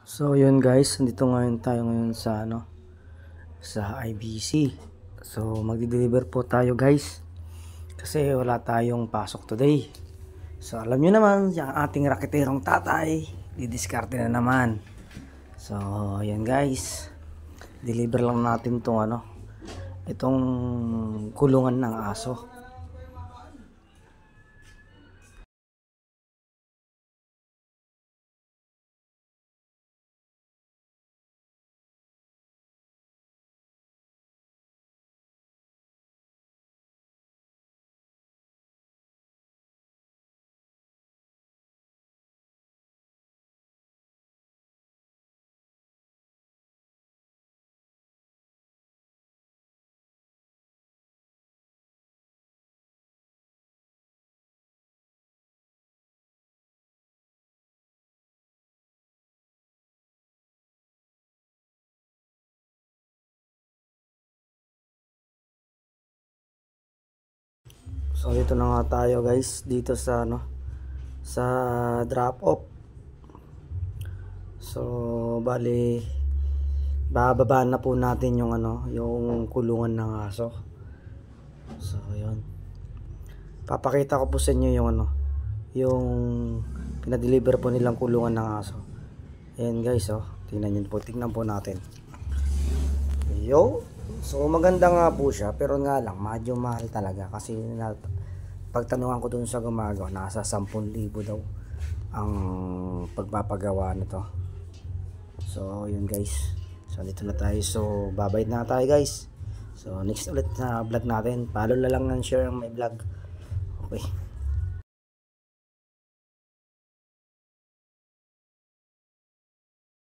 So yun guys, nandito ngayon tayo ngayon sa sa IBC. So magde-deliver po tayo guys. Kasi wala tayong pasok today. So alam niyo naman, yung ating raketerong tatay, didiskarte na naman. So yan guys. Deliver lang natin tong itong kulungan ng aso. So dito na nga tayo guys, dito sa sa drop off. So bali bababa na po natin yung yung kulungan ng aso. So yun, papakita ko po sa inyo yung yung pinadeliver po nilang kulungan ng aso. Ayan guys, tingnan nyo po, tingnan po natin. Yo, so maganda nga po siya, pero nga lang medyo mahal talaga kasi pagtanungan ko dun sa gumagawa, nasa 10,000 daw ang pagpapagawa nito. So yun guys, so dito na tayo, so babayad na tayo guys. So next ulit na vlog natin, follow na lang ng share ang may vlog. Okay.